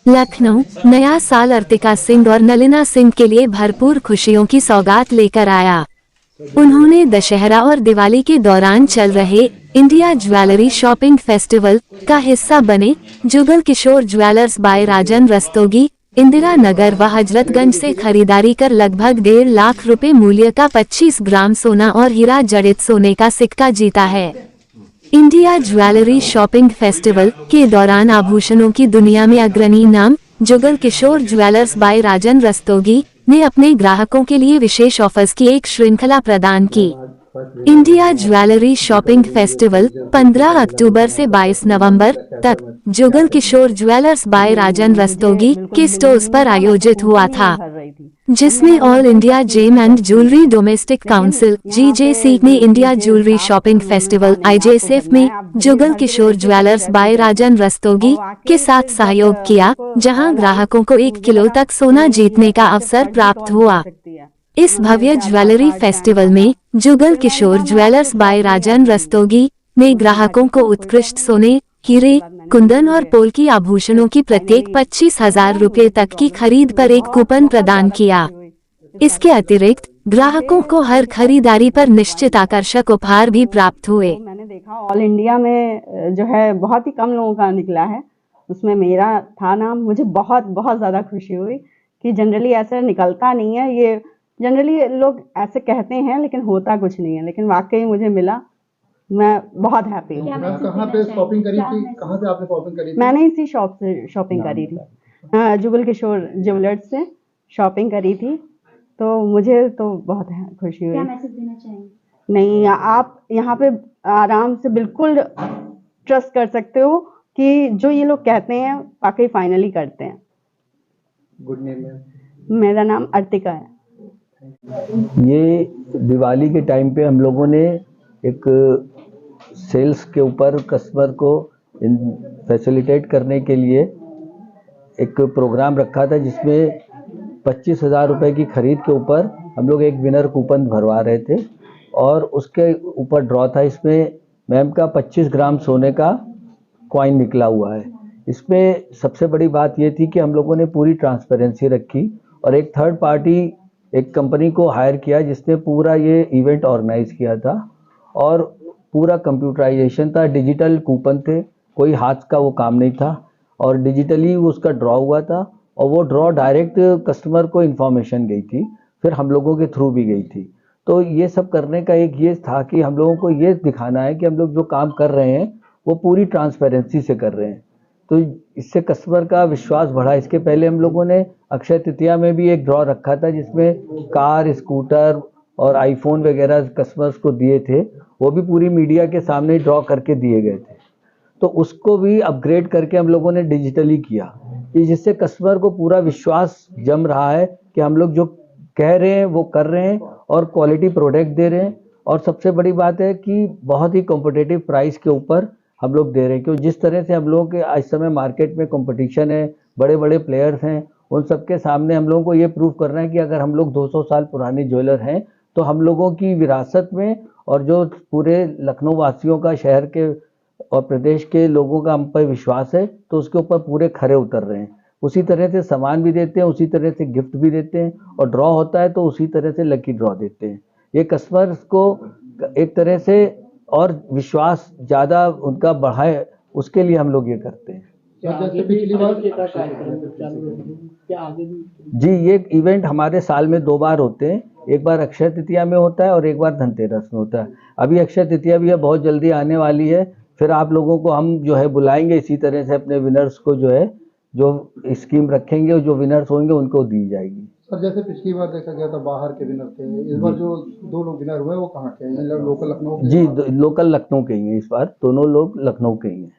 लखनऊ नया साल अर्तिका सिंह और नलिना सिंह के लिए भरपूर खुशियों की सौगात लेकर आया। उन्होंने दशहरा और दिवाली के दौरान चल रहे इंडिया ज्वेलरी शॉपिंग फेस्टिवल का हिस्सा बने जुगल किशोर ज्वेलर्स बाय राजन रस्तोगी इंदिरा नगर व हजरतगंज से खरीदारी कर लगभग 1.5 लाख रुपए मूल्य का 25 ग्राम सोना और हीरा जड़ित सोने का सिक्का जीता है। इंडिया ज्वेलरी शॉपिंग फेस्टिवल के दौरान आभूषणों की दुनिया में अग्रणी नाम जुगल किशोर ज्वेलर्स बाय राजन रस्तोगी ने अपने ग्राहकों के लिए विशेष ऑफर्स की एक श्रृंखला प्रदान की। इंडिया ज्वेलरी शॉपिंग फेस्टिवल 15 अक्टूबर से 22 नवंबर तक जुगल किशोर ज्वेलर्स बाय राजन रस्तोगी के स्टोर्स पर आयोजित हुआ था, जिसमें all India gem and jewellery domestic council (GJC) ने India jewellery shopping festival (IJSF) में जुगल किशोर ज्वेलर्स बाय राजन रस्तोगी के साथ सहयोग किया, जहां ग्राहकों को 1 किलो तक सोना जीतने का अवसर प्राप्त हुआ। इस भव्य ज्वेलरी फेस्टिवल में जुगल किशोर ज्वेलर्स बाय राजन रस्तोगी ने ग्राहकों को उत्कृष्ट सोने, हीरे, कुंदन और पोल्की आभूषणों की प्रत्येक 25,000 रुपए तक की खरीद पर एक कूपन प्रदान किया। इसके अतिरिक्त ग्राहकों को हर खरीदारी पर निश्चित आकर्षक उपहार भी प्राप्त हुए। मैंने देखा ऑल इंडिया में जो है बहुत ही कम लोगों का निकला है, उसमें मेरा था नाम। मुझे बहुत बहुत ज़्यादा खुशी हुई कि जनरली ऐसा निकलता नहीं है। ये जनरली लोग ऐसे कहते हैं लेकिन होता कुछ नहीं है, लेकिन वाकई मुझे मिला। मैं बहुत हैप्पी हूँ। कहाँ पे शॉपिंग करी थी? कहाँ से आपने शॉपिंग करी थी? मैंने इसी शॉप से शॉपिंग करी थी, जुगल किशोर ज्वेलर्स से शॉपिंग करी थी। तो मुझे तो बहुत खुशी हुई। क्या मैसेज देना चाहेंगे? नहीं, आप यहाँ पे आराम से बिल्कुल ट्रस्ट कर सकते हो कि जो ये लोग कहते हैं वाकई फाइनली करते हैं। गुड नेम है? मेरा नाम अर्तिका है। ये दिवाली के टाइम पे हम लोगों ने एक सेल्स के ऊपर कस्टमर को फैसिलिटेट करने के लिए एक प्रोग्राम रखा था, जिसमें 25,000 रुपये की खरीद के ऊपर हम लोग एक विनर कूपन भरवा रहे थे और उसके ऊपर ड्रॉ था। इसमें मैम का 25 ग्राम सोने का कॉइन निकला हुआ है। इसमें सबसे बड़ी बात ये थी कि हम लोगों ने पूरी ट्रांसपेरेंसी रखी और एक थर्ड पार्टी एक कंपनी को हायर किया जिसने पूरा ये इवेंट ऑर्गेनाइज किया था और पूरा कंप्यूटराइजेशन था, डिजिटल कूपन थे, कोई हाथ का वो काम नहीं था और डिजिटली उसका ड्रॉ हुआ था और वो ड्रॉ डायरेक्ट कस्टमर को इन्फॉर्मेशन गई थी, फिर हम लोगों के थ्रू भी गई थी। तो ये सब करने का एक ये था कि हम लोगों को ये दिखाना है कि हम लोग जो काम कर रहे हैं वो पूरी ट्रांसपेरेंसी से कर रहे हैं, तो इससे कस्टमर का विश्वास बढ़ा। इसके पहले हम लोगों ने अक्षय तृतीया में भी एक ड्रॉ रखा था जिसमें कार, स्कूटर और आईफोन वगैरह कस्टमर्स को दिए थे, वो भी पूरी मीडिया के सामने ड्रॉ करके दिए गए थे। तो उसको भी अपग्रेड करके हम लोगों ने डिजिटली किया, जिससे कस्टमर को पूरा विश्वास जम रहा है कि हम लोग जो कह रहे हैं वो कर रहे हैं और क्वालिटी प्रोडक्ट दे रहे हैं। और सबसे बड़ी बात है कि बहुत ही कॉम्पिटिटिव प्राइस के ऊपर हम लोग दे रहे हैं, क्योंकि जिस तरह से हम लोगों के इस समय मार्केट में कंपटीशन है, बड़े बड़े प्लेयर्स हैं, उन सबके सामने हम लोगों को ये प्रूव करना है कि अगर हम लोग 200 साल पुरानी ज्वेलर हैं तो हम लोगों की विरासत में और जो पूरे लखनऊ वासियों का, शहर के और प्रदेश के लोगों का हम पर विश्वास है, तो उसके ऊपर पूरे खरे उतर रहे हैं। उसी तरह से सामान भी देते हैं, उसी तरह से गिफ्ट भी देते हैं और ड्रॉ होता है तो उसी तरह से लकी ड्रॉ देते हैं। ये कस्टमर्स को एक तरह से और विश्वास ज़्यादा उनका बढ़ाए, उसके लिए हम लोग ये करते हैं। जैसे पिछली बार जी, ये इवेंट हमारे साल में 2 बार होते हैं, एक बार अक्षय तृतीया में होता है और एक बार धनतेरस में होता है। अभी अक्षय तृतीया भी है, बहुत जल्दी आने वाली है, फिर आप लोगों को हम जो है बुलाएंगे इसी तरह से, अपने विनर्स को जो है जो स्कीम रखेंगे और जो विनर्स होंगे उनको दी जाएगी। सर, जैसे पिछली बार देखा गया था बाहर के विनर थे, इस बार जो 2 लोग विनर हुए वो कहाँ के हैं? लोकल लखनऊ के? जी, लोकल लखनऊ के ही हैं, इस बार दोनों लोग लखनऊ के ही हैं।